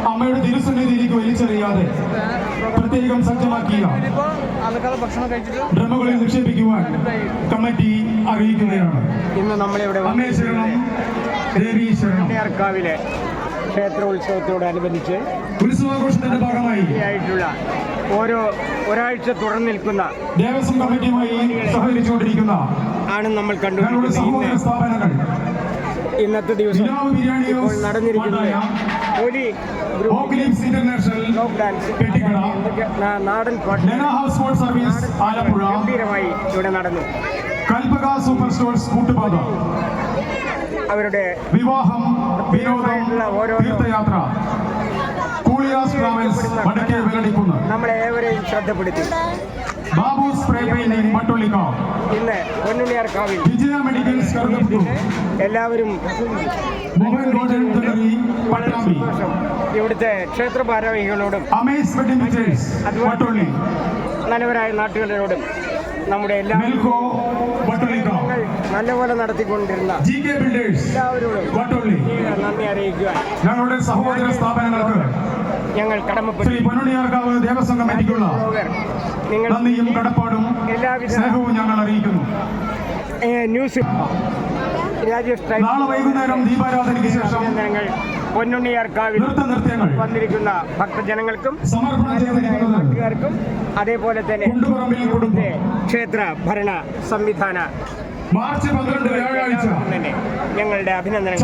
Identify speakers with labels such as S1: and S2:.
S1: അമ്മയുടെ തിരുസന്നിധിയിലേക്ക് വലിച്ചെറിയാതെ പ്രത്യേകം സജ്ജമാക്കിയ ഡ്രമ്മുകളിൽ നിക്ഷേപിക്കുവാൻ കമ്മിറ്റി അറിയിക്കുകയാണ്.
S2: ഇന്ന് നമ്മളിവിടെ ദേവീശ്വരക്കാവിലെ ക്ഷേത്രോത്സവത്തോടനുബന്ധിച്ച്
S1: ഉത്സവാഘോഷത്തിന്റെ ഭാഗമായി
S2: ഒരാഴ്ച തുറന്നു നിൽക്കുന്ന
S1: ദേവസ്വം കമ്മിറ്റിയുമായി സഹകരിച്ചുകൊണ്ടിരിക്കുന്ന
S2: ആണ് നമ്മൾ കണ്ടുകൊണ്ടിരിക്കുന്ന
S1: സ്ഥാപനങ്ങൾ
S2: ഇന്നത്തെ ദിവസം ഇപ്പോൾ നടന്നിരിക്കുന്ന നാടൻ പാട്ട് ഗംഭീരമായി ഇവിടെ നടന്നു.
S1: കൽപ്പക സൂപ്പർ സ്റ്റോഴ്സ് കൂട്ടുപാത,
S2: അവരുടെ
S1: വിവാഹം, വിനോദം, തീർത്ഥയാത്ര,
S2: നമ്മളെ ഏവരെയും ശ്രദ്ധപ്പെടുത്തി.
S1: ബാബു സ്പ്രേ പെയിന്റിംഗ് മട്ടുള്ളിക്കാവ്,
S2: ഇന്ന് പൊന്നുണ്ണിയാർക്കാവിൽ
S1: വിജയ മെഡിക്കൽസ് കറുകപ്പുറം,
S2: എല്ലാവരും ഇവിടുത്തെ ക്ഷേത്ര ഭാരവാഹികളോടും നല്ലവരായ നാട്ടുകാരോടും നമ്മുടെ നല്ലപോലെ നടത്തിക്കൊണ്ടിരുന്ന എല്ലാവരോടും നന്ദി അറിയിക്കുക.
S1: ഞങ്ങളുടെ സഹോദര സ്ഥാപനങ്ങൾക്ക്
S2: ഞങ്ങൾ കടമപ്പെട്ടു.
S1: ദേവസ്വം കമ്മിറ്റിക്കുള്ള നന്ദിയും കടപ്പാടും എല്ലാവിധ സ്നേഹവും ഞങ്ങൾ അറിയിക്കുന്നു.
S2: ന്യൂസ്
S1: നാളെ വൈകുന്നേരം ദീപാരാധനയ്ക്ക് ശേഷം
S2: ഞങ്ങൾ പൊന്നുണ്ണിയാർക്കാവിൽ വന്നിരിക്കുന്ന ഭക്തജനങ്ങൾക്കും നാട്ടുകാർക്കും അതേപോലെ തന്നെ ക്ഷേത്ര ഭരണ സംവിധാന
S1: മാർച്ച് 12 വ്യാഴാഴ്ച
S2: ഞങ്ങളുടെ അഭിനന്ദനങ്ങൾ.